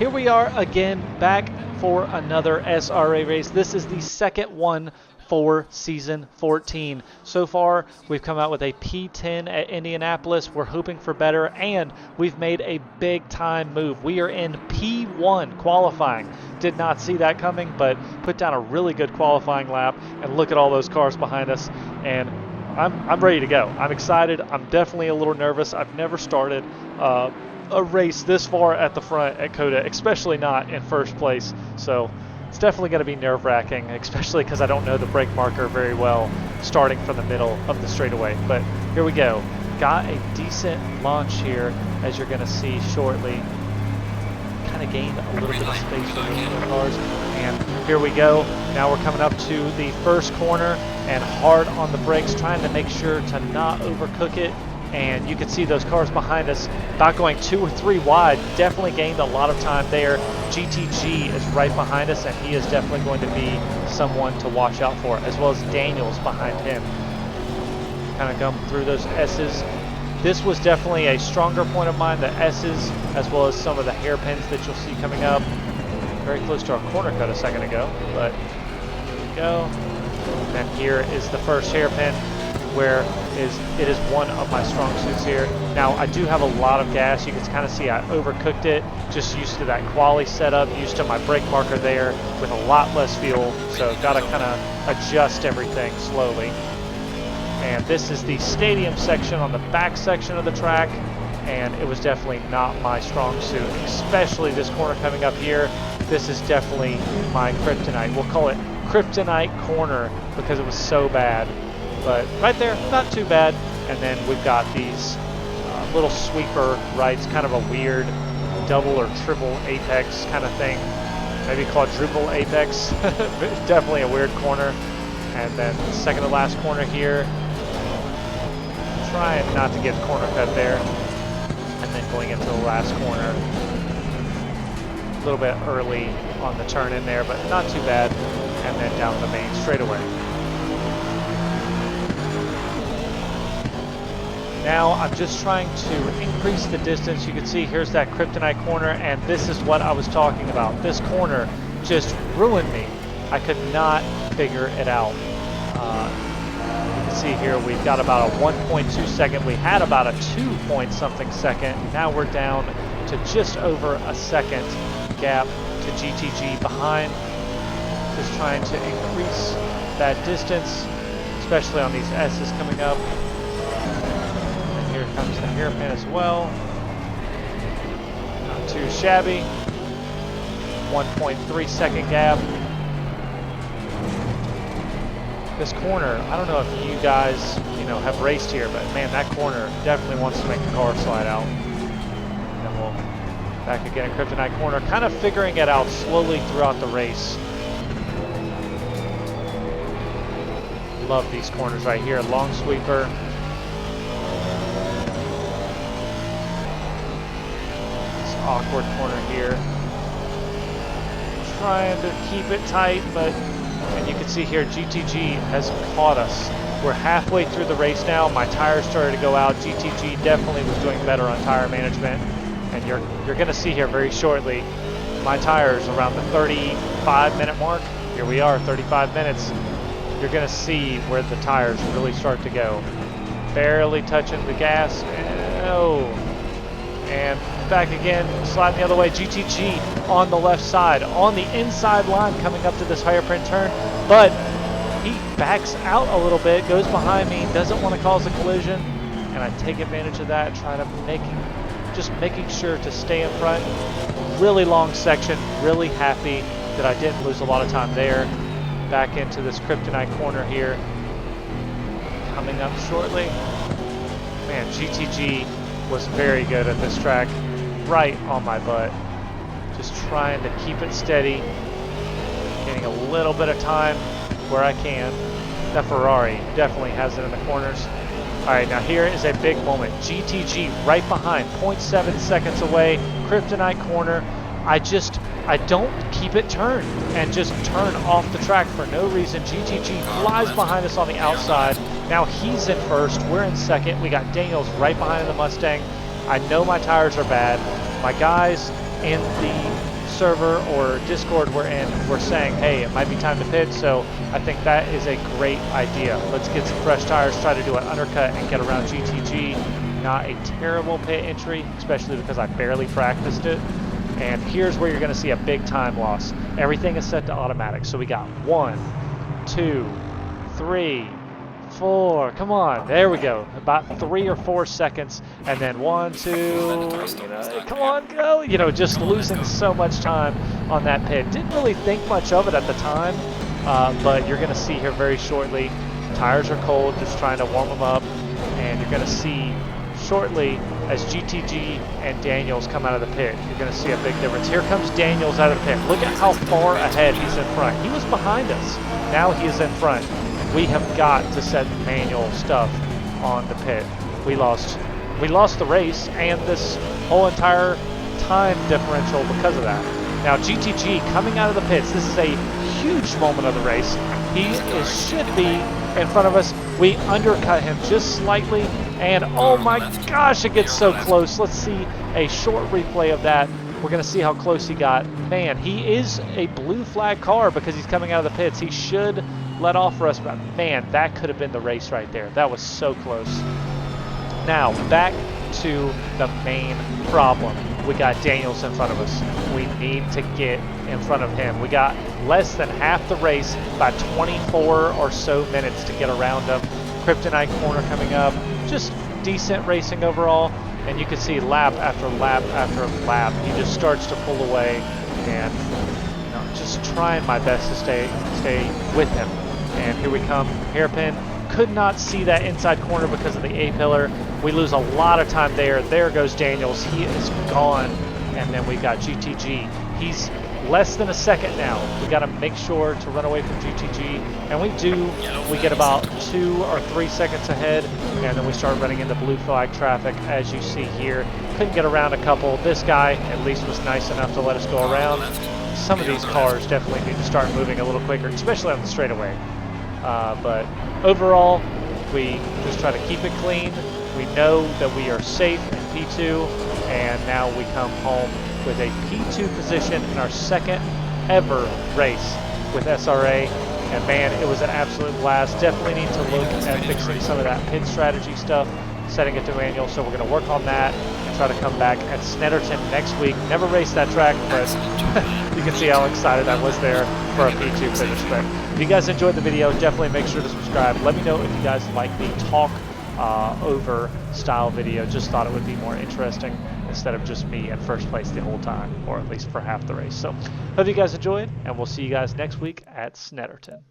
Here we are again, back for another SRA race. This is the second one for season 14. So far, we've come out with a P10 at Indianapolis. We're hoping for better, and we've made a big time move. We are in P1 qualifying. Did not see that coming, but put down a really good qualifying lap, and look at all those cars behind us, and I'm ready to go. I'm excited. I'm definitely a little nervous. I've never started a race this far at the front at COTA, especially not in first place. So it's definitely going to be nerve-wracking, especially because I don't know the brake marker very well starting from the middle of the straightaway. But here we go. Got a decent launch here, as you're going to see shortly. Kind of gained a little bit of space for the cars. And here we go. Now we're coming up to the first corner and hard on the brakes, trying to make sure to not overcook it. And you can see those cars behind us about going 2 or 3 wide. Definitely gained a lot of time there. GTG is right behind us, and he is definitely going to be someone to watch out for, as well as Daniels behind him. Kind of come through those S's. This was definitely a stronger point of mine, the S's, as well as some of the hairpins that you'll see coming up. Very close to our corner cut a second ago, but here we go. And then here is the first hairpin, where it is one of my strong suits here. Now I do have a lot of gas. You can kind of see I overcooked it, just used to that quali setup, used to my brake marker there with a lot less fuel, so got to kind of adjust everything slowly. And this is the stadium section on the back section of the track, and it was definitely not my strong suit, especially this corner coming up here. This is definitely my kryptonite. We'll call it kryptonite corner because it was so bad. But right there, not too bad. And then we've got these little sweeper rights, kind of a weird double or triple apex kind of thing. Maybe quadruple apex. Definitely a weird corner. And then the second to last corner here. Trying not to get corner cut there. And then going into the last corner. A little bit early on the turn in there, but not too bad. And then down the main straightaway. Now I'm just trying to increase the distance. You can see here's that kryptonite corner, and this is what I was talking about. This corner just ruined me. I could not figure it out. You can see here we've got about a 1.2 second. We had about a 2 point something second. Now we're down to just over a second gap to GTG behind. Just trying to increase that distance, especially on these S's coming up. Here comes the hairpin as well. Not too shabby. 1.3 second gap. This corner, I don't know if you guys, have raced here, but man, that corner definitely wants to make the car slide out. And we'll back again in kryptonite corner, kind of figuring it out slowly throughout the race. Love these corners right here. Long sweeper. Awkward corner here. Trying to keep it tight, and you can see here GTG has caught us. We're halfway through the race now. My tires started to go out. GTG definitely was doing better on tire management, and you're going to see here very shortly my tires around the 35-minute mark. Here we are, 35 minutes. You're going to see where the tires really start to go. Barely touching the gas. And back again, sliding the other way. GTG on the left side, on the inside line coming up to this hairpin turn, but he backs out a little bit, goes behind me, doesn't want to cause a collision, and I take advantage of that, trying to making sure to stay in front. Really long section, really happy that I didn't lose a lot of time there. Back into this kryptonite corner here, coming up shortly. Man, GTG was very good at this track, right on my butt. Just trying to keep it steady, getting a little bit of time where I can. That Ferrari definitely has it in the corners. All right, now here is a big moment. GTG right behind, 0.7 seconds away, kryptonite corner. I don't keep it turned and just turn off the track for no reason. GTG flies behind us on the outside. Now he's in first, we're in second. We got Daniels right behind the Mustang. I know my tires are bad. My guys in the server or Discord we're in, we're saying, hey, it might be time to pit. So I think that is a great idea. Let's get some fresh tires, try to do an undercut and get around GTG. Not a terrible pit entry, especially because I barely practiced it. And here's where you're going to see a big time loss. Everything is set to automatic. So we got 1, 2, 3, 4. Come on, there we go. About 3 or 4 seconds, and then 1, 2. Come on, go. Just losing so much time on that pit. Didn't really think much of it at the time, but you're going to see here very shortly. Tires are cold, just trying to warm them up, and you're going to see shortly as GTG and Daniels come out of the pit. You're going to see a big difference. Here comes Daniels out of the pit. Look at how far ahead he's in front. He was behind us. Now he is in front. We have got to set manual stuff on the pit. We lost the race and this whole entire time differential because of that. Now GTG coming out of the pits. This is a huge moment of the race. He should be in front of us. We undercut him just slightly, and oh my gosh, it gets so close. Let's see a short replay of that. We're going to see how close he got. Man, he is a blue flag car because he's coming out of the pits. He should let off for us, but man, that could have been the race right there. That was so close. Now, back to the main problem. We got Daniels in front of us. We need to get in front of him. We got less than half the race, about 24 or so minutes to get around him. Kryptonite corner coming up. Just decent racing overall. And you can see lap after lap after lap, he just starts to pull away, and just trying my best to stay with him. And here we come, hairpin. Could not see that inside corner because of the A-pillar. We lose a lot of time there. There goes Daniels. He is gone. And then we got GTG. He's less than a second now. We got to make sure to run away from GTG. And we do. We get about 2 or 3 seconds ahead. And then we start running into blue flag traffic, as you see here. Couldn't get around a couple. This guy at least was nice enough to let us go around. Some of these cars definitely need to start moving a little quicker, especially on the straightaway. But overall, we just try to keep it clean. We know that we are safe in P2, and now we come home with a P2 position in our second ever race with SRA. And man, it was an absolute blast. Definitely need to look at fixing some of that pit strategy stuff, setting it to manual. So we're going to work on that and try to come back at Snetterton next week. Never raced that track, but you can see how excited I was there for a P2 finish. But if you guys enjoyed the video, definitely make sure to subscribe. Let me know if you guys like the talk over style video. Just thought it would be more interesting instead of just me in first place the whole time, or at least for half the race. So hope you guys enjoyed, and we'll see you guys next week at Snetterton.